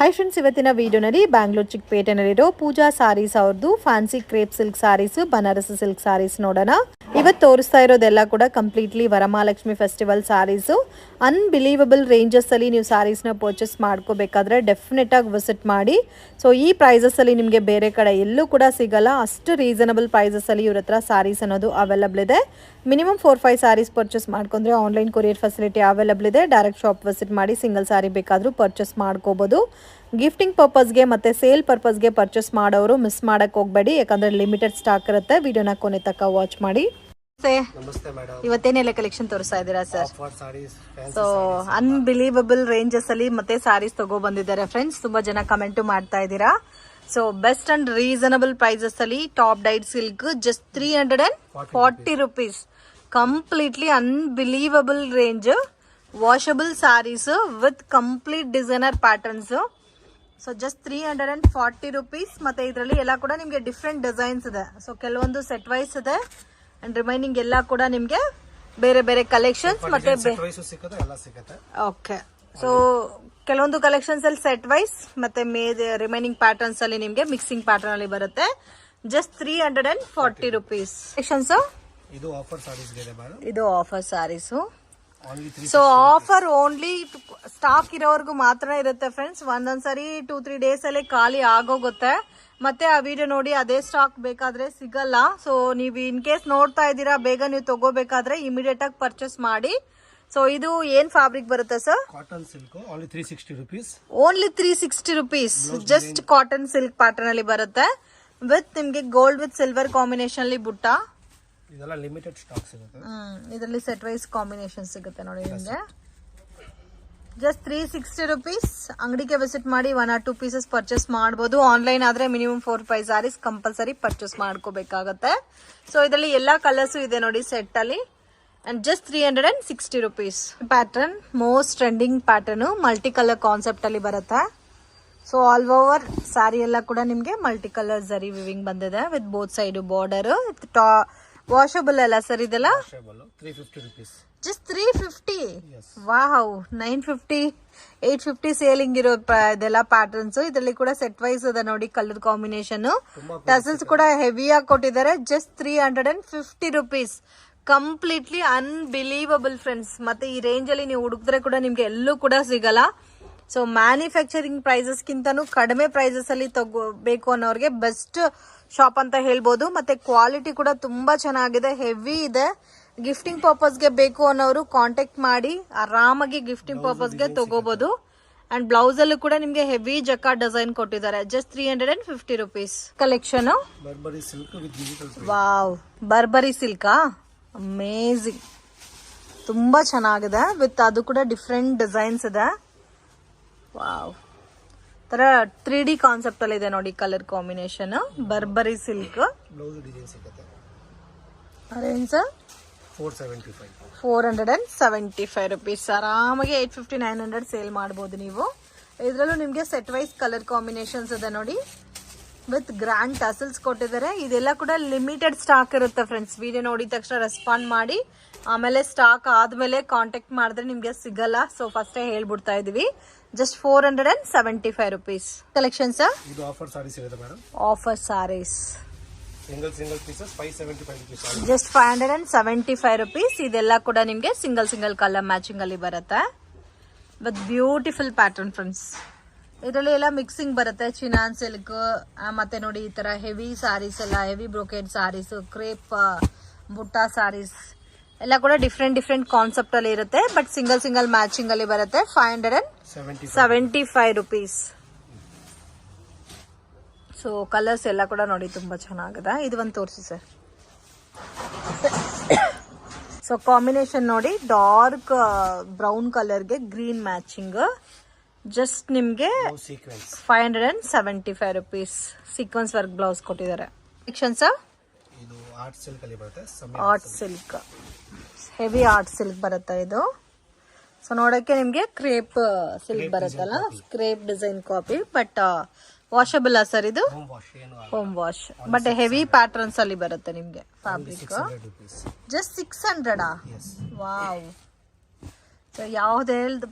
Hi friends, ಇವತ್ತಿನ ವಿಡಿಯೋನಲ್ಲಿ ಬ್ಯಾಂಗ್ಳೂರ್ ಚಿಕ್ಕಪೇಟೆನಲ್ಲಿರೋ ಪೂಜಾ ಸಾರೀಸ್ ಅವ್ರದ್ದು fancy crepe silk sarees, Banaras silk sarees ನೋಡೋಣ. ಇವತ್ತು ತೋರಿಸ್ತಾ ಇರೋದೆಲ್ಲ ಕೂಡ completely Varamahalakshmi festival sarees. Unbelievable ranges ಅಲ್ಲಿ ನೀವು ಸಾರೀಸ್ನ ಪರ್ಚೇಸ್ ಮಾಡ್ಕೋಬೇಕಾದ್ರೆ ಡೆಫಿನೆಟ್ ಆಗಿ ವಿಸಿಟ್ ಮಾಡಿ. ಸೊ ಈ ಪ್ರೈಸಸ್ ಅಲ್ಲಿ ನಿಮಗೆ ಬೇರೆ ಕಡೆ ಎಲ್ಲೂ ಕೂಡ ಸಿಗಲ್ಲ. ಅಷ್ಟು ರೀಸನಬಲ್ ಪ್ರೈಸಸ್ ಅಲ್ಲಿ ಇವ್ರ ಹತ್ರ ಸಾರೀಸ್ ಅನ್ನೋದು ಅವೈಲಬಲ್ ಇದೆ. ಮಿನಿಮಮ್ 4-5 ಸಾರೀಸ್ ಪರ್ಚೇಸ್ ಮಾಡ್ಕೊಂಡ್ರೆ ಆನ್ಲೈನ್ ಕೊರಿಯರ್ ಫೆಸಿಲಿಟಿ ಅವೈಲಬಲ್ ಇದೆ. ಡೈರೆಕ್ಟ್ ಶಾಪ್ ವಿಸಿಟ್ ಮಾಡಿ ಸಿಂಗಲ್ ಸಾರಿ ಬೇಕಾದರೂ ಪರ್ಚೇಸ್ ಮಾಡ್ಕೋಬಹುದು. ಗಿಫ್ಟಿಂಗ್ ಪರ್ಪಸ್ಗೆ ಮತ್ತು ಸೇಲ್ ಪರ್ಪಸ್ಗೆ ಪರ್ಚೇಸ್ ಮಾಡೋರು ಮಿಸ್ ಮಾಡಕ್ಕೆ ಹೋಗಬೇಡಿ, ಯಾಕಂದರೆ ಲಿಮಿಟೆಡ್ ಸ್ಟಾಕ್ ಇರುತ್ತೆ. ವಿಡಿಯೋನ ಕೊನೆ ತನಕ ವಾಚ್ ಮಾಡಿ. ಇವತ್ತೇನೆಲ್ಲ ಕಲೆಕ್ಷನ್ ತೋರಿಸ್ತಾ ಇದ್ದೀರಾ ಸರ್? ಸೊ ಅನ್ಬಿಲೀವಬಲ್ ರೇಂಜಸ್ ಅಲ್ಲಿ ಮತ್ತೆ ಸಾರೀಸ್ ತಗೋ ಬಂದಿದ್ದಾರೆ ಫ್ರೆಂಡ್ಸ್. ತುಂಬಾ ಜನ ಕಮೆಂಟ್ ಮಾಡ್ತಾ ಇದ್ದೀರಾ. So best and reasonable prices ಅಲ್ಲಿ top dyed silk just 340 rupees. Completely unbelievable range washable sarees with complete designer patterns. So just 340 rupees. ಮತ್ತೆ ಇದರಲ್ಲಿ ಎಲ್ಲ ಕೂಡ ನಿಮಗೆ ಡಿಫ್ರೆಂಟ್ ಡಿಸೈನ್ಸ್ ಇದೆ. ಸೊ ಕೆಲವೊಂದು ಸೆಟ್ ವೈಸ್ ಇದೆ ಅಂಡ್ ರಿಮೈನಿಂಗ್ ಎಲ್ಲ ಕೂಡ ನಿಮಗೆ ಬೇರೆ ಬೇರೆ ಕಲೆಕ್ಷನ್ಸ್ ಮತ್ತೆ ಓಕೆ. ಸೊ ಕೆಲವೊಂದು ಕಲೆಕ್ಷನ್ಸ್ ಅಲ್ಲಿ ಸೆಟ್ ವೈಸ್ ಮತ್ತೆ ರಿಮೈನಿಂಗ್ ಪ್ಯಾಟರ್ನ್ಸ್ ಅಲ್ಲಿ ನಿಮಗೆ ಮಿಕ್ಸಿಂಗ್ ಪ್ಯಾಟರ್ನ್ ಅಲ್ಲಿ ಬರುತ್ತೆ. Just 340 rupees. ಇದು offer sarees. So offer only stock ಇರೋವರೆಗೂ ಮಾತ್ರ ಇರುತ್ತೆ ಫ್ರೆಂಡ್ಸ್. ಒಂದೊಂದ್ಸರಿ 2-3 ಡೇಸ್ ಅಲ್ಲಿ ಖಾಲಿ ಆಗೋಗುತ್ತೆ. ಮತ್ತೆ ಆ ವಿಡಿಯೋ ನೋಡಿ ಅದೇ ಸ್ಟಾಕ್ ಬೇಕಾದ್ರೆ ಸಿಗಲ್ಲ. ಸೊ ನೀವು ಇನ್ ಕೇಸ್ ನೋಡ್ತಾ ಇದ್ದೀರಾ, ಬೇಗ ನೀವು ತಗೋಬೇಕಾದ್ರೆ ಇಮಿಡಿಯೇಟ್ ಆಗಿ ಪರ್ಚೇಸ್ ಮಾಡಿ. ಸೊ ಇದು ಏನ್ ಫ್ಯಾಬ್ರಿಕ್ ಬರುತ್ತೆ sir? Cotton silk. Only 360 rupees. Only 360 rupees. Just cotton silk pattern ಅಲ್ಲಿ ಬರುತ್ತೆ ವಿತ್ ನಿಮ್ಗೆ ಗೋಲ್ಡ್ ವಿತ್ ಸಿಲ್ವರ್ ಕಾಂಬಿನೇಷನ್ ಅಲ್ಲಿ ಬುಟ್ಟ. ಇದೆಲ್ಲ ಲಿಮಿಟೆಡ್ ಸ್ಟಾಕ್ ಸಿಗುತ್ತೆ. ಇದರಲ್ಲಿ ಸೆಟ್ ವೈಸ್ ಕಾಂಬಿನೇಷನ್ ಸಿಗುತ್ತೆ ನೋಡಿ ನಿಮ್ಗೆ. Just 360 rupees. ಅಂಗಡಿಗೆ ವಿಸಿಟ್ ಮಾಡಿ 1 or 2 pieces ಪರ್ಚೇಸ್ ಮಾಡಬಹುದು. ಆನ್ಲೈನ್ ಆದ್ರೆ ಮಿನಿಮಮ್ 4-5 ಸಾರೀಸ್ ಕಂಪಲ್ಸರಿ ಪರ್ಚೇಸ್ ಮಾಡ್ಕೋಬೇಕಾಗತ್ತೆ. ಸೊ ಇದರಲ್ಲಿ ಎಲ್ಲಾ ಕಲರ್ಸ್ ಇದೆ ನೋಡಿ ಸೆಟ್ ಅಲ್ಲಿ. And just 360 rupees. Pattern most trending pattern, multi colour concept ಅಲ್ಲಿ ಬರುತ್ತೆ. ಸೊ ಆಲ್ ಓವರ್ ಸ್ಯಾರಿ ಎಲ್ಲ ಕೂಡ ನಿಮ್ಗೆ ಮಲ್ಟಿ ಕಲರ್ ಜರಿ ವಿವಿಂಗ್ ಬಂದಿದೆ with both side border. Washable ಅಲ್ಲ ಸರ್ ಇದೆಲ್ಲ? 350 rupees. ಜಸ್ಟ್ 350. ವಾವ್. 950 850 ಸೇಲಿಂಗ್ ಇರೋ ಇದೆಲ್ಲ ಪ್ಯಾಟರ್ನ್ಸ್. ಇದರಲ್ಲಿ ಕೂಡ ಸೆಟ್ ವೈಸ್ ಇದೆ ನೋಡಿ ಕಲರ್ ಕಾಂಬಿನೇಷನ್. ಟಸಲ್ಸ್ ಕೂಡ ಹೆವಿ ಆಗಿ ಕೊಟ್ಟಿದ್ದಾರೆ. Just 350 rupees. Completely unbelievable friends. ಮತ್ತೆ ಈ ರೇಂಜ್ ಅಲ್ಲಿ ನೀವು ಹುಡುಕಿದ್ರೆ ಕೂಡ ನಿಮ್ಗೆ ಎಲ್ಲೂ ಕೂಡ ಸಿಗಲ್ಲ. ಸೊ ಮ್ಯಾನುಫ್ಯಾಕ್ಚರಿಂಗ್ ಪ್ರೈಸಸ್ ಗಿಂತನೂ ಕಡಿಮೆ ಪ್ರೈಸಸ್ ಅಲ್ಲಿ ತಗೋಬೇಕು ಅನ್ನೋರಿಗೆ ಬೆಸ್ಟ್ ಶಾಪ್ ಅಂತ ಹೇಳ್ಬೋದು. ಮತ್ತೆ ಕ್ವಾಲಿಟಿ ಕೂಡ ತುಂಬಾ ಚೆನ್ನಾಗಿದೆ, ಹೆವಿ ಇದೆ. ಗಿಫ್ಟಿಂಗ್ ಪರ್ಪಸ್ಗೆ ಬೇಕು ಅನ್ನೋರು ಕಾಂಟ್ಯಾಕ್ಟ್ ಮಾಡಿ ಆರಾಮಾಗಿ ಗಿಫ್ಟಿಂಗ್ ಪರ್ಪಸ್ಗೆ ತಗೋಬಹುದು. ಅಂಡ್ ಬ್ಲೌಸ್ ಅಲ್ಲೂ ಕೂಡ ನಿಮ್ಗೆ ಹೆವಿ ಜಕ್ಕಾ ಡಿಸೈನ್ ಕೊಟ್ಟಿದ್ದಾರೆ. Just 350 rupees. Collection wow. Burberry ಸಿಲ್ಕಾ? ಅಮೇಜಿಂಗ್. ತುಂಬಾ ಚೆನ್ನಾಗಿದೆ ವಿತ್ ಅದು ಕೂಡ ಡಿಫ್ರೆಂಟ್ ಡಿಸೈನ್ಸ್ ಇದೆ. ವಾವ್. ತರ 3D ಕಾನ್ಸೆಪ್ಟ್ ಅಲ್ಲಿ ಇದೆ ನೋಡಿ colour combination. Burberry silk. Range sir 475 rupees. ಆರಾಮಾಗಿ 850-900 ಸೇಲ್ ಮಾಡಬಹುದು ನೀವು. ಇದರಲ್ಲೂ ನಿಮ್ಗೆ ಸೆಟ್ ವೈಸ್ ಕಲರ್ ಕಾಂಬಿನೇಷನ್ಸ್ ಇದೆ ನೋಡಿ ವಿತ್ ಗ್ರ್ಯಾಂಡ್ ಟಸಲ್ಸ್ ಕೊಟ್ಟಿದ್ದಾರೆ. ಇದೆಲ್ಲ ಕೂಡ ಲಿಮಿಟೆಡ್ ಸ್ಟಾಕ್ ಇರುತ್ತೆ ಫ್ರೆಂಡ್ಸ್. ವಿಡಿಯೋ ನೋಡಿದ ತಕ್ಷಣ ರೆಸ್ಪಾಂಡ್ ಮಾಡಿ, ಆಮೇಲೆ ಸ್ಟಾಕ್ ಆದ್ಮೇಲೆ ಕಾಂಟ್ಯಾಕ್ಟ್ ಮಾಡಿದ್ರೆ ನಿಮ್ಗೆ ಸಿಗಲ್ಲ. ಸೊ ಫಸ್ಟ್ ಹೇಳ್ಬಿಡ್ತಾ ಇದೀವಿ. Just 475 rupees. Collection sir? ಇದು ಆಫರ್ ಸಾರೀಸ್ ಇದೆ madam. Offer sarees single pieces 575 rupees. Just 575 rupees. ಇದೆಲ್ಲ ಕೂಡ ನಿಮ್ಗೆ ಸಿಂಗಲ್ ಕಲರ್ ಮ್ಯಾಚಿಂಗ್ ಅಲ್ಲಿ ಬರುತ್ತೆ ವಿತ್ ಬ್ಯೂಟಿಫುಲ್ ಪ್ಯಾಟರ್ನ್ ಫ್ರೆಂಡ್ಸ್. ಇದರಲ್ಲಿ ಎಲ್ಲ ಮಿಕ್ಸಿಂಗ್ ಬರುತ್ತೆ. ಚಿನಾನ್ ಸಿಲ್ಕ್ ಮತ್ತೆ ನೋಡಿ ಈ ತರ ಹೆವಿ ಸಾರೀಸ್ ಎಲ್ಲ, ಹೆವಿ ಬ್ರೊಕೇಡ್ ಸಾರೀಸ್, ಕ್ರೇಪ್ ಬುಟ್ಟ ಸಾರೀಸ್ ಎಲ್ಲ ಕೂಡ ಡಿಫ್ರೆಂಟ್ ಕಾನ್ಸೆಪ್ಟ್ ಅಲ್ಲಿ ಇರುತ್ತೆ. ಬಟ್ ಸಿಂಗಲ್ ಮ್ಯಾಚಿಂಗ್ ಅಲ್ಲಿ ಬರುತ್ತೆ. 575 rupees. ಸೊ ಕಲರ್ಸ್ ಎಲ್ಲ ಕೂಡ ನೋಡಿ ತುಂಬಾ ಚೆನ್ನಾಗಿದೆ. ಇದು ಒಂದು ತೋರಿಸಿ ಸರ್. ಸೊ ಕಾಂಬಿನೇಷನ್ ನೋಡಿ, ಡಾರ್ಕ್ ಬ್ರೌನ್ ಕಲರ್ಗೆ ಗ್ರೀನ್ ಮ್ಯಾಚಿಂಗ್. ಜಸ್ಟ್ ನಿಮ್ಗೆ 575 rupees. ಸೀಕ್ವೆನ್ಸ್ ವರ್ಕ್ ಬ್ಲೌಸ್ ಕೊಟ್ಟಿದ್ದಾರೆ. Section sir? ಇದು ಆರ್ಟ್ ಸಿಲ್ಕ್ ಅಲ್ಲಿ ಬರುತ್ತೆ. Art silk, heavy art silk ಬರುತ್ತೆ ಇದು. ಸೊ ನೋಡಕ್ಕೆ ನಿಮ್ಗೆ ಕ್ರೇಪ್ ಸಿಲ್ಕ್ ಬರುತ್ತಲ್ಲ, crepe design copy. But washable sir ಇದು? Home wash. But heavy patterns ಅಲ್ಲಿ ಬರುತ್ತೆ ನಿಮ್ಗೆ ಫ್ಯಾಬ್ರಿಕ್. ಜಸ್ಟ್ 600. ವಾವ್. ಸೊ ಯಾವುದೇ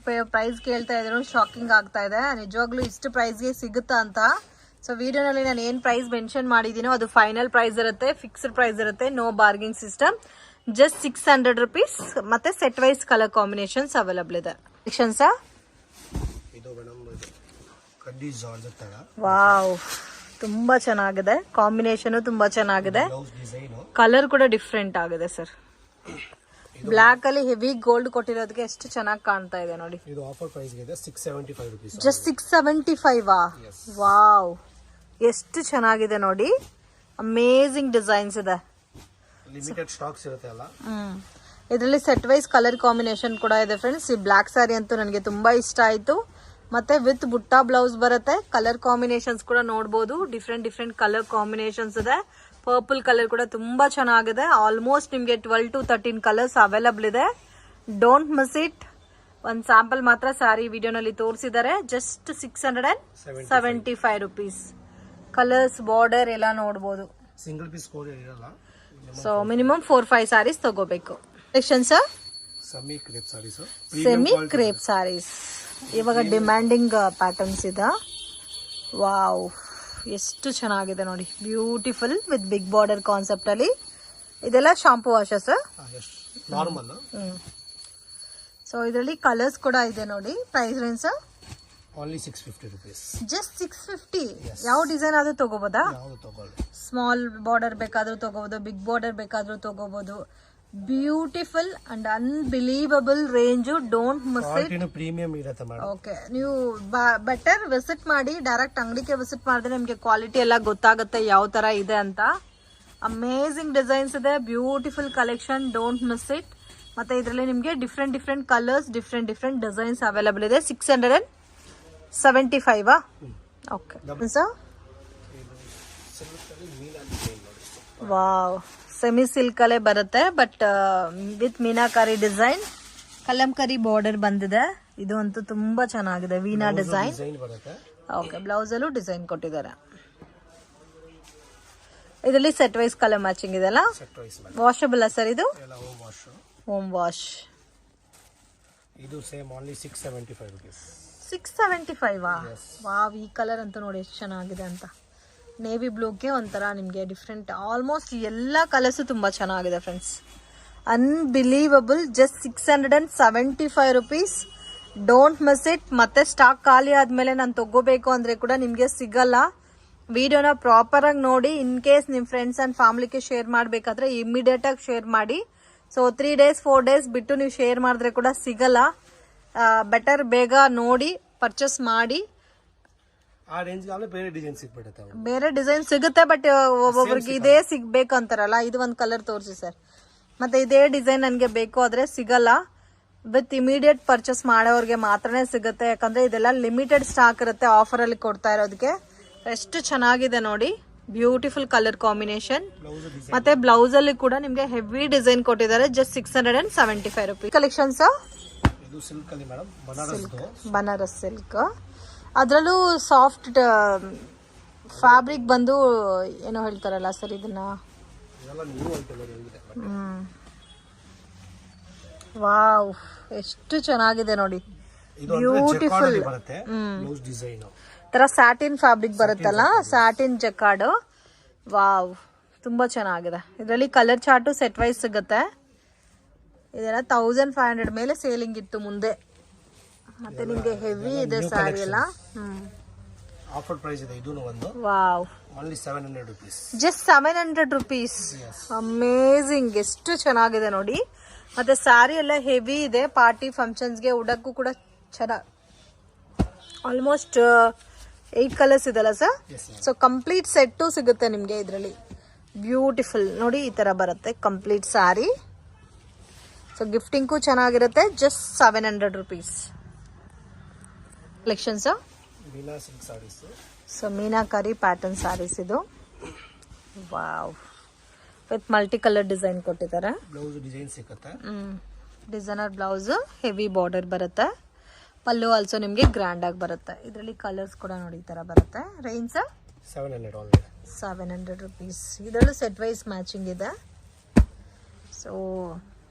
ಪ್ರೈಸ್ ಕೇಳ್ತಾ ಇದ್ರು ಶಾಕಿಂಗ್ ಆಗ್ತಾ ಇದೆ, ನಿಜವಾಗ್ಲೂ ಇಷ್ಟು ಪ್ರೈಸ್ಗೆ ಸಿಗುತ್ತಾ ಅಂತ. ಸೊ ವಿಡಿಯೋನಲ್ಲಿ ನಾನು ಏನು ಪ್ರೈಸ್ ಮೆನ್ಷನ್ ಮಾಡಿದ್ದೀನೋ ಅದು ಫೈನಲ್ ಪ್ರೈಸ್ ಇರುತ್ತೆ, ಫಿಕ್ಸ್ಡ್ ಪ್ರೈಸ್ ಇರುತ್ತೆ, no bargaining system. Just 600 rupees. ಮತ್ತೆ set wise colour combinations available ಇದೆ. ಇದು ಮೇಡಮ್ ಕಡ್ಡಿ ಜಾರ್ಜೆಟ್ ತರ. ವಾವ್, ತುಂಬಾ ಚೆನ್ನಾಗಿದೆ, ಕಾಂಬಿನೇಷನ್ ತುಂಬಾ ಚೆನ್ನಾಗಿದೆ, ಬ್ಲೌಸ್ ಡಿಸೈನ್ ಕಲರ್ ಕೂಡ ಡಿಫ್ರೆಂಟ್ ಆಗಿದೆ ಸರ್. ಬ್ಲಾಕ್ ಅಲ್ಲಿ ಹೆವಿ ಗೋಲ್ಡ್ ಕೊಟ್ಟಿರೋದಕ್ಕೆ ಎಷ್ಟು ಚೆನ್ನಾಗಿ ಕಾಣ್ತಾ ಇದೆ ನೋಡಿ. ಇದು ಆಫರ್ ಪ್ರೈಸ್ ಇದೆ 675 rupees. ಜಸ್ಟ್ 675. ವಾವ್, ಎಷ್ಟು ಚೆನ್ನಾಗಿದೆ ನೋಡಿ, ಅಮೇಜಿಂಗ್ ಡಿಸೈನ್ಸ್ ಇದೆ. ಲಿಮಿಟೆಡ್ ಸ್ಟಾಕ್ಸ್ ಇರುತ್ತೆ ಅಲ್ಲ. ಇದರಲ್ಲಿ ಸೆಟ್ ವೈಸ್ ಕಲರ್ ಕಾಂಬಿನೇಷನ್ ಕೂಡ ಇದೆ ಫ್ರೆಂಡ್ಸ್. ಈ ಬ್ಲಾಕ್ ಸ್ಯಾರಿ ಅಂತೂ ನನಗೆ ತುಂಬಾ ಇಷ್ಟ ಆಯ್ತು. ಮತ್ತೆ ವಿತ್ ಬುಟ್ಟ ಬ್ಲೌಸ್ ಬರುತ್ತೆ. ಕಲರ್ ಕಾಂಬಿನೇಷನ್ಸ್ ಕೂಡ ನೋಡಬಹುದು, ಡಿಫ್ರೆಂಟ್ ಕಲರ್ ಕಾಂಬಿನೇಷನ್ಸ್ ಇದೆ. ಪರ್ಪಲ್ ಕಲರ್ ಕೂಡ ತುಂಬಾ ಚೆನ್ನಾಗಿದೆ. ಆಲ್ಮೋಸ್ಟ್ ನಿಮ್ಗೆ 12 to 13 ಕಲರ್ಸ್ ಅವೈಲಬಲ್ ಇದೆ. Don't miss it. ಒಂದ್ ಸ್ಯಾಂಪಲ್ ಮಾತ್ರ ಸ್ಯಾರಿ ವಿಡಿಯೋನಲ್ಲಿ ತೋರಿಸಿದ್ದಾರೆ. Just 675 rupees. ಕಲರ್ಸ್, ಬಾರ್ಡರ್ ಎಲ್ಲ ನೋಡಬಹುದು. ಸಿಂಗಲ್ ಪೀಸ್ ಕೋಡ್ ಇರಲ್ಲ. ಸೊ ಮಿನಿಮಮ್ 4-5 ಸ್ಯಾರೀಸ್ ತಗೋಬೇಕು. Section sir semi crepe sarees. Semi crepe sarees ಇವಾಗ ಡಿಮ್ಯಾಂಡಿಂಗ್ ಪ್ಯಾಟರ್ನ್ಸ್ ಇದೆ. ವಾವ್, ಎಷ್ಟು ಚೆನ್ನಾಗಿದೆ ನೋಡಿ, beautiful with big border concept ಅಲ್ಲಿ. ಇದೆಲ್ಲ shampoo wash sir, normal. So ಇದರಲ್ಲಿ ಕಲರ್ಸ್ ಕೂಡ ಇದೆ ನೋಡಿ. Price range sir only 650 rupees. Just 650. ಯಾವ ಡಿಸೈನ್ ಆದ್ರೂ ತಗೋಬೋದಾ? ಯಾವುದು ತಗೊಳ್ಳಿ. ಸ್ಮಾಲ್ ಬಾರ್ಡರ್ ಬೇಕಾದ್ರೂ ತಗೋಬಹುದು, ಬಿಗ್ ಬಾರ್ಡರ್ ಬೇಕಾದ್ರೂ ತಗೋಬಹುದು. Beautiful and unbelievable range. Don't miss it. Premium ಇರುತ್ತೆ ಮೇಡಮ್. ಓಕೆ, ನೀವು ಬೆಟರ್ ವಿಸಿಟ್ ಮಾಡಿ, ಡೈರೆಕ್ಟ್ ಅಂಗಡಿಗೆ ವಿಸಿಟ್ ಮಾಡಿದ್ರೆ ನಿಮಗೆ ಕ್ವಾಲಿಟಿ ಎಲ್ಲ ಗೊತ್ತಾಗುತ್ತೆ ಯಾವ ತರ ಇದೆ ಅಂತ. ಅಮೇಜಿಂಗ್ ಡಿಸೈನ್ಸ್ ಇದೆ, beautiful collection. Don't miss it. ಮತ್ತೆ ಇದರಲ್ಲಿ ನಿಮಗೆ different colours, different designs available ಇದೆ. 675. Okay sir. Wow, semi silk ಅಲ್ಲೇ ಬರುತ್ತೆ, but with meenakari design. Kalamkari border ಬಂದಿದೆ. ಇದು ಅಂತೂ ತುಂಬಾ ಚೆನ್ನಾಗಿದೆ, ವೀನಾ ಡಿಸೈನ್. ಓಕೆ, ಬ್ಲೌಸ್ ಅಲ್ಲೂ ಡಿಸೈನ್ ಕೊಟ್ಟಿದ್ದಾರೆ. ಇದರಲ್ಲಿ ಸೆಟ್ ವೈಸ್ ಕಲರ್ ಮ್ಯಾಚಿಂಗ್ ಇದೆ ಅಲ್ಲ. ವಾಷಬಲ್ ಸರ್ ಇದು? Home wash. ಇದು ಸೇಮ್ ಓನ್ಲಿ 675 rupees. 675. ವಾವ್, ಈ ಕಲರ್ ಅಂತೂ ನೋಡಿ ಎಷ್ಟು ಚೆನ್ನಾಗಿದೆ ಅಂತ. ನೇವಿ ಬ್ಲೂಗೆ ಒಂಥರ ನಿಮಗೆ ಡಿಫ್ರೆಂಟ್. ಆಲ್ಮೋಸ್ಟ್ ಎಲ್ಲ ಕಲರ್ಸ್ ತುಂಬಾ ಚೆನ್ನಾಗಿದೆ friends. Unbelievable. Just 675 rupees. Don't miss it. ಮತ್ತೆ ಸ್ಟಾಕ್ ಖಾಲಿ ಆದ್ಮೇಲೆ ನಾನು ತಗೋಬೇಕು ಅಂದ್ರೆ ಕೂಡ ನಿಮ್ಗೆ ಸಿಗಲ್ಲ. ವಿಡಿಯೋನ ಪ್ರಾಪರ್ ಆಗಿ ನೋಡಿ. ಇನ್ ಕೇಸ್ ನಿಮ್ ಫ್ರೆಂಡ್ಸ್ ಅಂಡ್ ಫ್ಯಾಮಿಲಿಗೆ ಶೇರ್ ಮಾಡ್ಬೇಕಾದ್ರೆ ಇಮಿಡಿಯೇಟ್ ಆಗಿ ಶೇರ್ ಮಾಡಿ. ಸೊ 3 days 4 days ಬಿಟ್ಟು ನೀವು ಶೇರ್ ಮಾಡಿದ್ರೆ ಕೂಡ ಸಿಗಲ್ಲ. ಬೆಟರ್ ಬೇಗ ನೋಡಿ ಪರ್ಚೇಸ್ ಮಾಡಿ. ಬೇರೆ ಡಿಸೈನ್ ಸಿಗುತ್ತೆ, ಬಟ್ ಒಬ್ಬೊಬ್ರಿಗೆ ಇದೇ ಸಿಗ್ಬೇಕು ಅಂತಾರಲ್ಲ. ಇದು ಒಂದು ಕಲರ್ ತೋರಿಸಿ ಸರ್. ಮತ್ತೆ ಇದೇ ಡಿಸೈನ್ ನನಗೆ ಬೇಕು ಆದ್ರೆ ಸಿಗಲ್ಲ. ವಿತ್ ಇಮಿಡಿಯೇಟ್ ಪರ್ಚೇಸ್ ಮಾಡೋರಿಗೆ ಮಾತ್ರನೇ ಸಿಗುತ್ತೆ, ಯಾಕಂದ್ರೆ ಇದೆಲ್ಲ ಲಿಮಿಟೆಡ್ ಸ್ಟಾಕ್ ಇರುತ್ತೆ. ಆಫರ್ ಅಲ್ಲಿ ಕೊಡ್ತಾ ಇರೋದಕ್ಕೆ. ಎಷ್ಟು ಚೆನ್ನಾಗಿದೆ ನೋಡಿ, ಬ್ಯೂಟಿಫುಲ್ ಕಲರ್ ಕಾಂಬಿನೇಷನ್. ಮತ್ತೆ ಬ್ಲೌಸ್ ಅಲ್ಲಿ ಕೂಡ ನಿಮ್ಗೆ ಹೆವಿ ಡಿಸೈನ್ ಕೊಟ್ಟಿದ್ದಾರೆ. Just 675 rupees. Collections Banaras silk. ಅದರಲ್ಲೂ ಸಾಫ್ಟ್ ಫ್ಯಾಬ್ರಿಕ್ ಬಂದು ಏನೋ ಹೇಳ್ತಾರಲ್ಲ ಸರ್ ಇದನ್ನ. ವಾವ್, ಎಷ್ಟು ಚೆನ್ನಾಗಿದೆ ನೋಡಿ, ಬ್ಯೂಟಿಫುಲ್. ತರ ಸ್ಯಾಟಿನ್ ಫ್ಯಾಬ್ರಿಕ್ ಬರುತ್ತಲ್ಲ, ಸ್ಯಾಟಿನ್ ಜಕಾರ್ಡ್. ವಾವ್, ತುಂಬಾ ಚೆನ್ನಾಗಿದೆ. ಇದರಲ್ಲಿ ಕಲರ್ ಚಾರ್ಟು ಸೆಟ್ ವೈಸ್ ಸಿಗುತ್ತೆ. ಇದೆಲ್ಲ 1500 ಮೇಲೆ ಸೇಲಿಂಗ್ ಇತ್ತು ಮುಂದೆ. ಮತ್ತೆ ನಿಮ್ಗೆ ಹೆವಿ ಇದೆ ಸ್ಯಾರಿ ಎಲ್ಲ. ಆಫರ್ ಪ್ರೈಸ್ ಇದೆ. ಇದು ಒಂದು wow, only 700 rupees. Just 700 rupees. Amazing, ಎಷ್ಟು ಚೆನ್ನಾಗಿದೆ ನೋಡಿ. ಮತ್ತೆ ಸ್ಯಾರಿ ಎಲ್ಲ ಹೆವಿ ಇದೆ. ಪಾರ್ಟಿ ಫಂಕ್ಷನ್ಸ್ಗೆ ಉಡಕ್ಕೂ ಕೂಡ ಚೆನ್ನಾಗಿ. ಆಲ್ಮೋಸ್ಟ್ 8 ಕಲರ್ಸ್ ಇದೆಲ್ಲ ಸರ್. ಸೊ ಕಂಪ್ಲೀಟ್ ಸೆಟ್ಟು ಸಿಗುತ್ತೆ ನಿಮ್ಗೆ ಇದರಲ್ಲಿ. ಬ್ಯೂಟಿಫುಲ್ ನೋಡಿ, ಈ ತರ ಬರುತ್ತೆ ಕಂಪ್ಲೀಟ್ ಸ್ಯಾರಿ. ಸೊ ಗಿಫ್ಟಿಂಗ್ಗೂ ಚೆನ್ನಾಗಿರುತ್ತೆ. Just 700 rupees. Collections Meena silk sarees. So meenakari pattern sarees ಇದು. Wow, with multi colour design ಕೊಟ್ಟಿದ್ದಾರೆ. ಬ್ಲೌಸ್ ಡಿಸೈನ್ ಸಿಗುತ್ತೆ. ಡಿಸೈನರ್ ಬ್ಲೌಸ್, ಹೆವಿ ಬಾರ್ಡರ್ ಬರುತ್ತೆ. ಪಲ್ಲು ಆಲ್ಸೋ ನಿಮ್ಗೆ ಗ್ರ್ಯಾಂಡ್ ಆಗಿ ಬರುತ್ತೆ. ಇದರಲ್ಲಿ ಕಲರ್ಸ್ ಕೂಡ ನೋಡಿ ಈ ತರ ಬರುತ್ತೆ. Range 700 rupees. ಇದರಲ್ಲೂ ಸೆಟ್ ವೈಸ್ ಮ್ಯಾಚಿಂಗ್ ಇದೆ. ಸೊ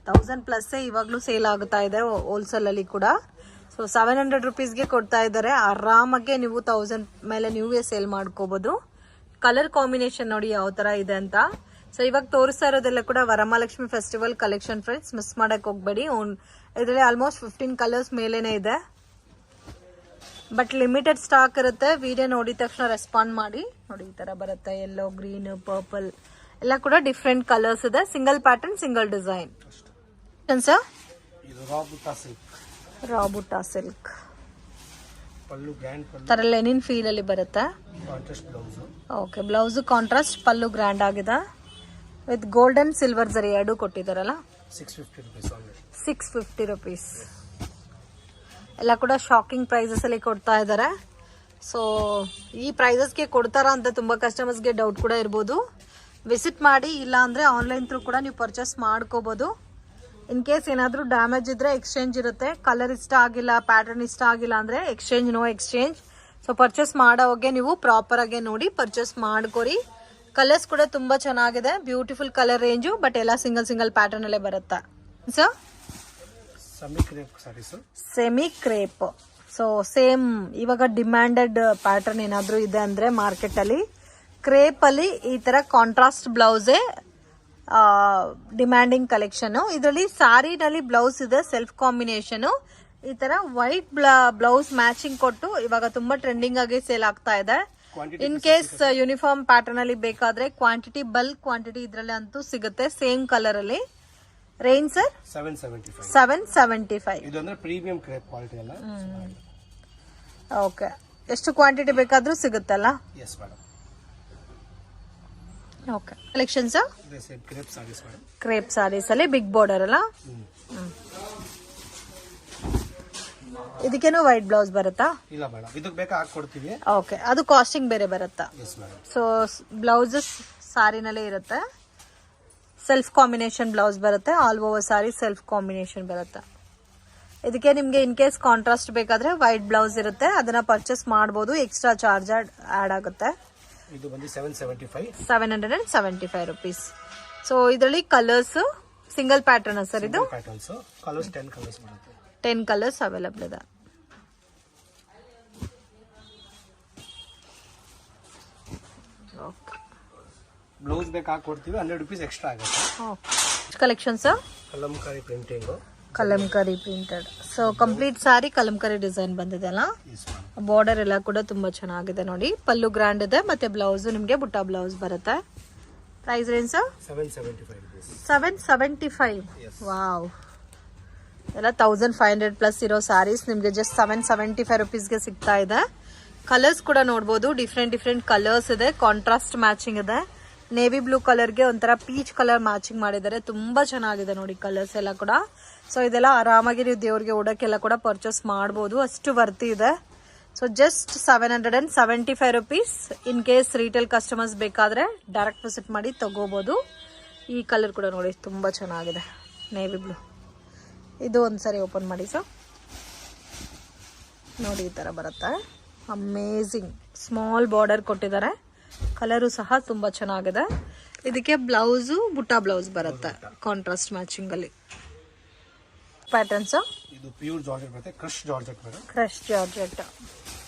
1000+ ಇವಾಗಲೂ ಸೇಲ್ ಆಗುತ್ತಾ ಇದೆ ಹೋಲ್ಸೇಲಲ್ಲಿ ಕೂಡ. ಸೊ 700 ರುಪೀಸ್ಗೆ ಕೊಡ್ತಾ ಇದ್ದಾರೆ. ಆರಾಮಾಗೆ ನೀವು 1000 ಮೇಲೆ ನೀವೇ ಸೇಲ್ ಮಾಡ್ಕೋಬಹುದು. ಕಲರ್ ಕಾಂಬಿನೇಷನ್ ನೋಡಿ ಯಾವ ತರ ಇದೆ ಅಂತ. ಸೊ ಇವಾಗ ತೋರಿಸ್ತಾ ಇರೋದೆಲ್ಲ ಕೂಡ Varamahalakshmi festival collection friends, miss ಮಾಡಕ್ ಹೋಗ್ಬೇಡಿ. ಇದರಲ್ಲಿ ಆಲ್ಮೋಸ್ಟ್ 15 ಕಲರ್ಸ್ ಮೇಲೇನೆ ಇದೆ, ಬಟ್ ಲಿಮಿಟೆಡ್ ಸ್ಟಾಕ್ ಇರುತ್ತೆ. ವಿಡಿಯೋ ನೋಡಿದ ತಕ್ಷಣ ರೆಸ್ಪಾಂಡ್ ಮಾಡಿ. ನೋಡಿ ಈ ತರ ಬರುತ್ತೆ, ಯೆಲ್ಲೋ, ಗ್ರೀನ್, ಪರ್ಪಲ್ ಎಲ್ಲ ಕೂಡ ಡಿಫ್ರೆಂಟ್ ಕಲರ್ಸ್ ಇದೆ. Single pattern, single design. Sir ಇದು ರಾಬುಟಾ ಸಿಲ್ಕ್. ರಾಬುಟಾ ಸಿಲ್ಕ್ ಪಲ್ಲು ಗ್ರ್ಯಾಂಡ್ ಪಲ್ಲು, ತರ ಲೆನಿನ್ ಫೀಲ್ ಅಲ್ಲಿ ಬರುತ್ತೆ. Contrast blouse. Okay, blouse contrast, pallu grand ಆಗಿದೆ with gold and silver zari ಎರಡು ಕೊಟ್ಟಿದ್ದಾರಲ್ಲ. 650 rupees only. 650 rupees. ಎಲ್ಲ ಕೂಡ ಶಾಕಿಂಗ್ ಪ್ರೈಸಸ್ ಅಲ್ಲಿ ಕೊಡ್ತಾ ಇದ್ದಾರೆ. ಸೊ ಈ ಪ್ರೈಸಸ್ಗೆ ಕೊಡ್ತಾರಾ ಅಂತ ತುಂಬಾ ಕಸ್ಟಮರ್ಸ್ಗೆ ಡೌಟ್ ಕೂಡ ಇರ್ಬೋದು. ವಿಸಿಟ್ ಮಾಡಿ, ಇಲ್ಲ ಅಂದ್ರೆ ಆನ್ಲೈನ್ ಥ್ರೂ ಕೂಡ ನೀವು ಪರ್ಚೇಸ್ ಮಾಡ್ಕೋಬಹುದು. ಇನ್ ಕೇಸ್ ಏನಾದರೂ ಡ್ಯಾಮೇಜ್ ಇದ್ರೆ ಎಕ್ಸ್ಚೇಂಜ್ ಇರುತ್ತೆ. ಕಲರ್ ಇಷ್ಟ ಆಗಿಲ್ಲ, ಪ್ಯಾಟರ್ನ್ ಇಷ್ಟ ಆಗಿಲ್ಲ ಅಂದ್ರೆ exchange, no exchange. So purchase ಮಾಡೋವಾಗೆ ನೀವು ಪ್ರಾಪರ್ ಆಗಿ ನೋಡಿ ಪರ್ಚೇಸ್ ಮಾಡ್ಕೊರಿ. ಕಲರ್ಸ್ ಕೂಡ ತುಂಬಾ ಚೆನ್ನಾಗಿದೆ, ಬ್ಯೂಟಿಫುಲ್ ಕಲರ್ ರೇಂಜು, ಬಟ್ ಎಲ್ಲ ಸಿಂಗಲ್ ಸಿಂಗಲ್ ಪ್ಯಾಟರ್ನ್ ಅಲ್ಲೇ ಬರುತ್ತೆ. So semi crepe sarees. Semi crepe. So same ಇವಾಗ ಡಿಮ್ಯಾಂಡೆಡ್ ಪ್ಯಾಟರ್ನ್ ಏನಾದ್ರು ಇದೆ ಅಂದ್ರೆ ಮಾರ್ಕೆಟ್ ಅಲ್ಲಿ, ಕ್ರೇಪ್ ಅಲ್ಲಿ ಈ ತರ ಕಾಂಟ್ರಾಸ್ಟ್ ಬ್ಲೌಸೇ ಡಿಮ್ಯಾಂಡಿಂಗ್ ಕಲೆಕ್ಷನ್. ಇದರಲ್ಲಿ ಸಾರಿನಲ್ಲಿ ಬ್ಲೌಸ್ ಇದೆ ಸೆಲ್ಫ್ ಕಾಂಬಿನೇಷನ್. ಈ ತರ ವೈಟ್ ಬ್ಲೌಸ್ ಮ್ಯಾಚಿಂಗ್ ಕೊಟ್ಟು ಇವಾಗ ತುಂಬಾ ಟ್ರೆಂಡಿಂಗ್ ಆಗಿ ಸೇಲ್ ಆಗ್ತಾ ಇದೆ. ಇನ್ ಕೇಸ್ ಯೂನಿಫಾರ್ಮ್ ಪ್ಯಾಟರ್ನ್ ಅಲ್ಲಿ ಬೇಕಾದ್ರೆ ಕ್ವಾಂಟಿಟಿ, ಬಲ್ಕ್ ಕ್ವಾಂಟಿಟಿ ಇದ್ರಲ್ಲಿ ಅಂತೂ ಸಿಗುತ್ತೆ ಸೇಮ್ ಕಲರ್ ಅಲ್ಲಿ. Range sir 775. 775. ಇದು ಅಂದ್ರೆ ಪ್ರೀಮಿಯಂ ಕ್ರೇಪ್ ಕ್ವಾಲಿಟಿ ಅಲ್ಲ. ಓಕೆ, ಎಷ್ಟು ಕ್ವಾಂಟಿಟಿ ಬೇಕಾದ್ರೂ ಸಿಗುತ್ತಲ್ಲ. Yes madam. Okay, collection sir crepe sarees madam. Crepe sarees ಅಲ್ಲಿ ಬಿಗ್ ಬಾರ್ಡರ್ ಅಲ್ಲ. ಇದಕ್ಕೇನು ವೈಟ್ ಬ್ಲೌಸ್ ಬರುತ್ತಾ? ಇಲ್ಲ ಮೇಡಮ್, ಇದಕ್ಕೆ ಬೇಕಾ ಹಾಕೊಡ್ತೀವಿ. ಓಕೆ, ಅದು ಕಾಸ್ಟಿಂಗ್ ಬೇರೆ ಬರುತ್ತಾ? Yes madam. ಸೊ ಬ್ಲೌಸಸ್ ಸಾರಿನಲ್ಲೇ ಇರುತ್ತೆ, ಸೆಲ್ಫ್ ಕಾಂಬಿನೇಷನ್ ಬ್ಲೌಸ್ ಬರುತ್ತೆ. ಆಲ್ ಓವರ್ ಸಾರಿ ಸೆಲ್ಫ್ ಕಾಂಬಿನೇಷನ್ ಬರುತ್ತೆ. ಇದಕ್ಕೆ ನಿಮ್ಗೆ ಇನ್ ಕೇಸ್ ಕಾಂಟ್ರಾಸ್ಟ್ ಬೇಕಾದ್ರೆ ವೈಟ್ ಬ್ಲೌಸ್ ಇರುತ್ತೆ, ಅದನ್ನ ಪರ್ಚೇಸ್ ಮಾಡಬಹುದು. ಎಕ್ಸ್ಟ್ರಾ ಚಾರ್ಜ್ ಆಡ್ ಆಗುತ್ತೆ. ಇದು ಬಂದು 775. 775 rupees. ಸೊ ಇದರಲ್ಲಿ ಕಲರ್ಸ್ ಸಿಂಗಲ್ ಪ್ಯಾಟರ್ನ್ ಸರ್ ಇದು. ಪ್ಯಾಟರ್ನ್ಸ್ ಕಲರ್ಸ್ 10 ಕಲರ್ಸ್ ಬರುತ್ತೆ. 10 ಕಲರ್ಸ್ ಅವೈಲಬಲ್ ಇದೆ. ಬ್ಲೌಸ್ ಬೇಕಾ ಹಾಕೊಡ್ತೀವಿ, 100 rupees ಎಕ್ಸ್ಟ್ರಾ ಆಗುತ್ತೆ. Collection sir kalamkari printing. Kalamkari printed. So complete sari kalamkari design ಬಂದಿದೆ ಅಲ್ಲ. ಬಾರ್ಡರ್ ಎಲ್ಲ ಕೂಡ ತುಂಬಾ ಚೆನ್ನಾಗಿದೆ ನೋಡಿ. ಪಲ್ಲು ಗ್ರ್ಯಾಂಡ್ ಇದೆ, ಮತ್ತೆ ಬ್ಲೌಸ್ ನಿಮ್ಗೆ ಬುಟ್ಟ ಬ್ಲೌಸ್ ಬರುತ್ತೆ. Price range sir 775 rupees. 775. Wow, ಎಲ್ಲ 1500+ ಇರೋ ಸಾರೀಸ್ ನಿಮ್ಗೆ ಜಸ್ಟ್ 775 rupeesಗೆ ಸಿಗ್ತಾ ಇದೆ. ಕಲರ್ಸ್ ಕೂಡ ನೋಡಬಹುದು, ಡಿಫ್ರೆಂಟ್ ಕಲರ್ಸ್ ಇದೆ. ಕಾಂಟ್ರಾಸ್ಟ್ ಮ್ಯಾಚಿಂಗ್ ಇದೆ. ನೇವಿ ಬ್ಲೂ ಕಲರ್ಗೆ ಒಂಥರ ಪೀಚ್ ಕಲರ್ ಮ್ಯಾಚಿಂಗ್ ಮಾಡಿದ್ದಾರೆ. ತುಂಬಾ ಚೆನ್ನಾಗಿದೆ ನೋಡಿ ಕಲರ್ಸ್ ಎಲ್ಲ ಕೂಡ. ಸೊ ಇದೆಲ್ಲ ಆರಾಮಾಗಿ ನೀವು ದೇವ್ರಿಗೆ ಉಡಕ್ಕೆಲ್ಲ ಕೂಡ ಪರ್ಚೇಸ್ ಮಾಡಬಹುದು, ಅಷ್ಟು ವರ್ತಿ ಇದೆ. So just 775 rupees. In case retail customers ಬೇಕಾದ್ರೆ ಡೈರೆಕ್ಟ್ ವಿಸಿಟ್ ಮಾಡಿ ತಗೋಬಹುದು. ಈ ಕಲರ್ ಕೂಡ ನೋಡಿ ತುಂಬಾ ಚೆನ್ನಾಗಿದೆ, ನೇವಿ ಬ್ಲೂ. ಇದು ಒಂದ್ಸರಿ ಓಪನ್ ಮಾಡಿ ಸರ್, ನೋಡಿ ಈ ತರ ಬರುತ್ತೆ. ಅಮೇಜಿಂಗ್ ಸ್ಮಾಲ್ ಬಾರ್ಡರ್ ಕೊಟ್ಟಿದ್ದಾರೆ. ಕಲರು ಸಹ ತುಂಬಾ ಚೆನ್ನಾಗಿದೆ. ಇದಕ್ಕೆ ಬ್ಲೌಸು ಬುಟ್ಟ ಬ್ಲೌಸ್ ಬರುತ್ತೆ ಕಾಂಟ್ರಾಸ್ಟ್ ಮ್ಯಾಚಿಂಗ್ ಅಲ್ಲಿ. ಪ್ಯಾಟರ್ನ್ಸ್ ಇದು ಪ್ಯೂರ್ ಜಾರ್ಜೆಟ್ ಬರುತ್ತೆ, crush georgette madam. Crush georgette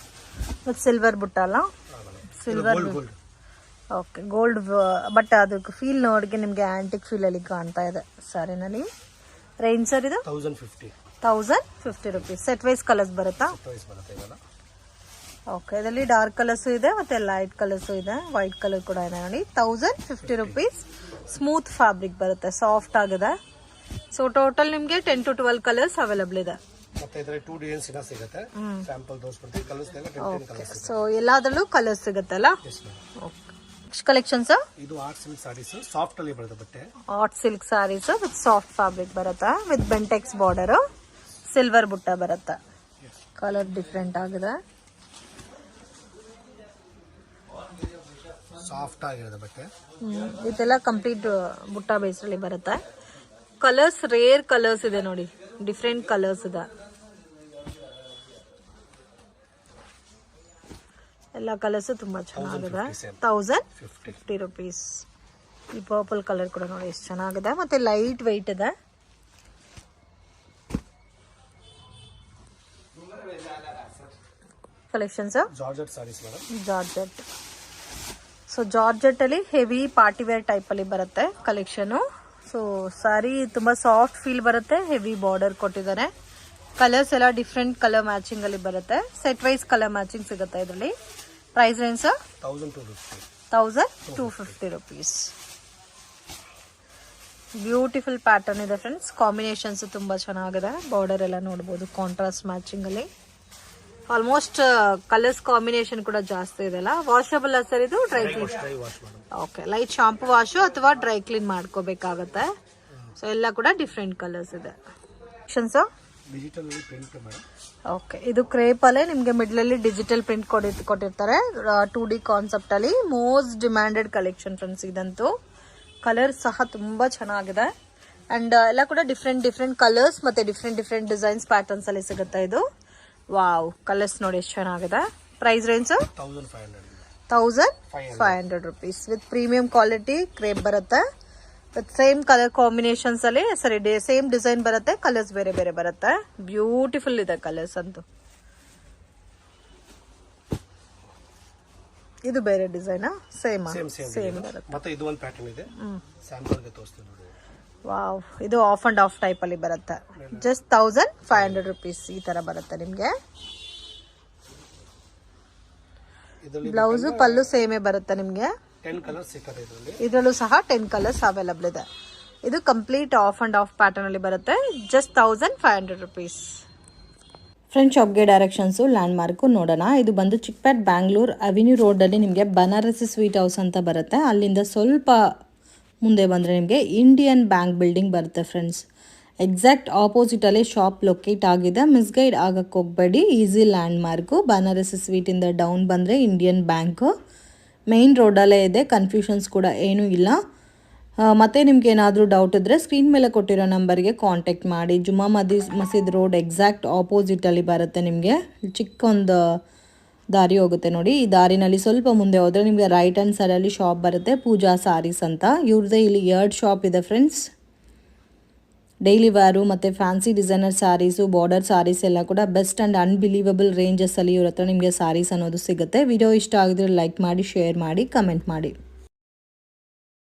with silver ಬುಟ್ಟ ಅಲ್ಲ. Silver, okay, gold. ಬಟ್ ಅದಕ್ಕೆ ಫೀಲ್ ನೋಡಿಗೆ ನಿಮ್ಗೆ ಆಂಟಿಕ್ ಫೀಲ್ ಅಲ್ಲಿ ಕಾಣ್ತಾ ಇದೆ ಸಾರಿನಲ್ಲಿ. ರೇಂಜ್ ಸರ್ ಇದು 1050 rupees. ಸೆಟ್ ವೈಸ್ ಕಲರ್ಸ್ ಬರುತ್ತಾ? ಓಕೆ, ಇದರಲ್ಲಿ ಡಾರ್ಕ್ ಕಲರ್ಸ್ ಇದೆ ಮತ್ತೆ ಲೈಟ್ ಕಲರ್ಸ್ ಇದೆ. ವೈಟ್ ಕಲರ್ ಕೂಡ ಇದೆ ನೋಡಿ. 1050 rupees. ಸ್ಮೂತ್ ಫ್ಯಾಬ್ರಿಕ್ ಬರುತ್ತೆ, ಸಾಫ್ಟ್ ಆಗಿದೆ. ಸೊ ಟೋಟಲ್ ನಿಮ್ಗೆ 10 to 12 ಕಲರ್ಸ್ ಅವೈಲಬಲ್ ಇದೆ. ಮತ್ತೆ ಇದರಲ್ಲಿ 2 ಡಿಸೈನ್ಸ್ ಇನ್ನ ಸಿಗುತ್ತೆ. ಸ್ಯಾಂಪಲ್ ತೋರಿಸ್ಬಿಡ್ತೀವಿ. ಕಲರ್ಸ್ ಎಲ್ಲ 10 ಕಲರ್ಸ್. ಸೊ ಎಲ್ಲಾದ್ರಲ್ಲೂ ಕಲರ್ಸ್ ಸಿಗುತ್ತಲ್ಲ. ಓಕೆ, ನೆಕ್ಸ್ಟ್ ಕಲೆಕ್ಷನ್ ಸರ್ ಇದು ಆರ್ಟ್ ಸಿಲ್ಕ್ ಸಾರೀಸ್, ಸಾಫ್ಟ್ ಅಲ್ಲಿ ಬರುತ್ತೆ ಬಟ್ಟೆ. Art silk sarees with soft fabric ಬರುತ್ತೆ, with Bentex border, silver butta ಬರುತ್ತೆ. ಕಲರ್ ಡಿಫ್ರೆಂಟ್ ಆಗಿದೆ, ಸಾಫ್ಟ್ ಆಗಿರುತ್ತೆ ಬಟ್ಟೆ. ಇದೆಲ್ಲ ಕಂಪ್ಲೀಟ್ ಬುಟ್ಟ ಬೇಸ್ ಅಲ್ಲಿ ಬರುತ್ತೆ. ಕಲರ್ಸ್ ರೇರ್ ಕಲರ್ಸ್ ಇದೆ ನೋಡಿ, ಡಿಫ್ರೆಂಟ್ ಕಲರ್ಸ್ ಇದೆ. ಎಲ್ಲ ಕಲರ್ಸ್ ತುಂಬಾ ಚೆನ್ನಾಗಿದೆ. 1050 rupees. ಈ ಪರ್ಪಲ್ ಕಲರ್ ಕೂಡ ನೋಡಿ ಎಷ್ಟು ಚೆನ್ನಾಗಿದೆ, ಮತ್ತೆ ಲೈಟ್ ವೆಯ್ಟ್ ಇದೆ. Collections? Georgette sarees madam. Georgette. So georgette ಅಲ್ಲಿ ಹೆವಿ ಪಾರ್ಟಿ ವೇರ್ ಟೈಪ್ ಅಲ್ಲಿ ಬರುತ್ತೆ ಕಲೆಕ್ಷನ್. ಸೊ ಸಾರಿ ತುಂಬಾ ಸಾಫ್ಟ್ ಫೀಲ್ ಬರುತ್ತೆ, ಹೆವಿ ಬಾರ್ಡರ್ ಕೊಟ್ಟಿದ್ದಾರೆ. ಕಲರ್ಸ್ ಎಲ್ಲ ಡಿಫ್ರೆಂಟ್ ಕಲರ್ ಮ್ಯಾಚಿಂಗ್ ಅಲ್ಲಿ ಬರುತ್ತೆ. ಸೆಟ್ ವೈಸ್ ಕಲರ್ ಮ್ಯಾಚಿಂಗ್ ಸಿಗುತ್ತೆ ಇದರಲ್ಲಿ. Price range 1250 rupees. Beautiful pattern ಇದೆ ಫ್ರೆಂಡ್ಸ್. ಕಾಂಬಿನೇಷನ್ಸ್ ತುಂಬಾ ಚೆನ್ನಾಗಿದೆ. ಬಾರ್ಡರ್ ಎಲ್ಲ ನೋಡಬಹುದು ಕಾಂಟ್ರಾಸ್ಟ್ ಮ್ಯಾಚಿಂಗ್ ಅಲ್ಲಿ. ಆಲ್ಮೋಸ್ಟ್ ಕಲರ್ಸ್ ಕಾಂಬಿನೇಷನ್ ಕೂಡ ಜಾಸ್ತಿ ಇದೆ ಅಲ್ಲ. ವಾಷಬಲ್ ಸರ್ ಇದು? Dry clean? Okay, light shampoo wash ಅಥವಾ ಡ್ರೈ ಕ್ಲೀನ್ ಮಾಡ್ಕೋಬೇಕಾಗತ್ತೆ. ಸೊ ಎಲ್ಲ ಕೂಡ ಡಿಫ್ರೆಂಟ್ ಕಲರ್ಸ್ ಇದೆ. ಓಕೆ, ಇದು ಕ್ರೇಪ್ ಅಲ್ಲೇ ನಿಮ್ಗೆ ಮಿಡ್ಲ್ ಅಲ್ಲಿ ಡಿಜಿಟಲ್ ಪ್ರಿಂಟ್ ಕೊಟ್ಟಿರ್ತಾರೆ. 2D ಕಾನ್ಸೆಪ್ಟ್ ಅಲ್ಲಿ ಮೋಸ್ಟ್ ಡಿಮ್ಯಾಂಡೆಡ್ ಕಲೆಕ್ಷನ್ ಫ್ರೆಂಡ್ಸ್ ಇದಂತೂ. ಕಲರ್ ಸಹ ತುಂಬಾ ಚೆನ್ನಾಗಿದೆ. ಅಂಡ್ ಎಲ್ಲ ಕೂಡ ಡಿಫ್ರೆಂಟ್ ಕಲರ್ಸ್ ಮತ್ತೆ ಡಿಫ್ರೆಂಟ್ ಡಿಸೈನ್ಸ್ ಪ್ಯಾಟರ್ನ್ಸ್ ಅಲ್ಲಿ ಸಿಗುತ್ತೆ ಇದು. ವಾವ್, ಕಲರ್ಸ್ ನೋಡಿ ಎಷ್ಟು ಚೆನ್ನಾಗಿದೆ. Price range 1500 rupees with premium quality crepe ಬರುತ್ತೆ. ವಿತ್ ಸೇಮ್ ಕಲರ್ ಕಾಂಬಿನೇಷನ್ಸ್ ಅಲ್ಲಿ ಸೇಮ್ ಡಿಸೈನ್ ಬರುತ್ತೆ. ಕಲರ್ಸ್ ಬೇರೆ ಬೇರೆ ಬರುತ್ತೆ. ಬ್ಯೂಟಿಫುಲ್ ಇದೆ ಕಲರ್ಸ್ ಅಂತೂ. ಇದು ಬೇರೆ ಡಿಸೈನ್? ಸೇಮ್ ಬರುತ್ತೆ. ಮತ್ತೆ ಇದು ಒಂದು ಪ್ಯಾಟರ್ನ್ ಇದೆ, ಸ್ಯಾಂಪಲ್ ಗೆ ತೋರಿಸ್ತೀನಿ ನೋಡಿ. ವಾವ್, ಇದು ಆಫ್ ಅಂಡ್ ಆಫ್ ಟೈಪ್ ಅಲ್ಲಿ ಬರುತ್ತೆ. ಜಸ್ಟ್ 1500 rupees ಈ ತರ ಬರುತ್ತೆ ನಿಮ್ಗೆ. ಬ್ಲೌಸ್ ಪಲ್ಲು ಸೇಮೇ ಬರುತ್ತೆ ನಿಮ್ಗೆ. 10 ಕಲರ್ಸ್ ಸಿಗುತ್ತೆ ಇದರಲ್ಲಿ. ಇದರಲ್ಲೂ ಸಹ 10 ಕಲರ್ಸ್ ಅವೈಲಬಲ್ ಇದೆ. ಇದು complete of and of pattern ಅಲ್ಲಿ ಬರುತ್ತೆ. Just 1500 rupees. ಫ್ರೆಂಡ್ ಶಾಪ್ಗೆ ಡೈರೆಕ್ಷನ್ಸು ಲ್ಯಾಂಡ್ ಮಾರ್ಕು ನೋಡೋಣ. ಇದು ಬಂದು ಚಿಕ್ಪೇಟ್ ಬ್ಯಾಂಗ್ಳೂರ್ ಅವೆನ್ಯೂ ರೋಡಲ್ಲಿ ನಿಮಗೆ ಬನಾರಸಿ ಸ್ವೀಟ್ ಹೌಸ್ ಅಂತ ಬರುತ್ತೆ. ಅಲ್ಲಿಂದ ಸ್ವಲ್ಪ ಮುಂದೆ ಬಂದರೆ ನಿಮಗೆ ಇಂಡಿಯನ್ ಬ್ಯಾಂಕ್ ಬಿಲ್ಡಿಂಗ್ ಬರುತ್ತೆ ಫ್ರೆಂಡ್ಸ್. ಎಕ್ಸಾಕ್ಟ್ ಆಪೋಸಿಟಲ್ಲಿ ಶಾಪ್ ಲೊಕೇಟ್ ಆಗಿದೆ. ಮಿಸ್ಗೈಡ್ ಆಗಕ್ಕೆ ಹೋಗಬೇಡಿ. Easy landmark. ಬನಾರಸಿ ಸ್ವೀಟಿಂದ ಡೌನ್ ಬಂದರೆ ಇಂಡಿಯನ್ ಬ್ಯಾಂಕು ಮೇನ್ ರೋಡಲ್ಲೇ ಇದೆ. ಕನ್ಫ್ಯೂಷನ್ಸ್ ಕೂಡ ಏನೂ ಇಲ್ಲ. ಮತ್ತು ನಿಮ್ಗೆ ಏನಾದರೂ ಡೌಟ್ ಇದ್ದರೆ ಸ್ಕ್ರೀನ್ ಮೇಲೆ ಕೊಟ್ಟಿರೋ ನಂಬರ್ಗೆ ಕಾಂಟ್ಯಾಕ್ಟ್ ಮಾಡಿ. ಜುಮ್ಮಾ ಮಸೀದ್ ರೋಡ್ ಎಕ್ಸಾಕ್ಟ್ ಆಪೋಸಿಟಲ್ಲಿ ಬರುತ್ತೆ. ನಿಮಗೆ ಚಿಕ್ಕ ಒಂದು ದಾರಿ ಹೋಗುತ್ತೆ ನೋಡಿ. ಈ ದಾರಿನಲ್ಲಿ ಸ್ವಲ್ಪ ಮುಂದೆ ಹೋದರೆ ನಿಮಗೆ ರೈಟ್ ಹ್ಯಾಂಡ್ ಸೈಡಲ್ಲಿ ಶಾಪ್ ಬರುತ್ತೆ, ಪೂಜಾ ಸಾರೀಸ್ ಅಂತ. ಇವ್ರದ್ದೇ ಇಲ್ಲಿ 2 ಶಾಪ್ ಇದೆ ಫ್ರೆಂಡ್ಸ್. ಡೈಲಿ ವೇರು ಮತ್ತು fancy designer sarees, border sarees ಎಲ್ಲ ಕೂಡ ಬೆಸ್ಟ್ ಆ್ಯಂಡ್ ಅನ್ಬಿಲೀವಬಲ್ ರೇಂಜಸ್ಸಲ್ಲಿ ಇವ್ರ ಹತ್ರ ನಿಮಗೆ ಸ್ಯಾರೀಸ್ ಅನ್ನೋದು ಸಿಗುತ್ತೆ. ವಿಡಿಯೋ ಇಷ್ಟ ಆಗಿದ್ರೆ ಲೈಕ್ ಮಾಡಿ, ಶೇರ್ ಮಾಡಿ, ಕಮೆಂಟ್ ಮಾಡಿ.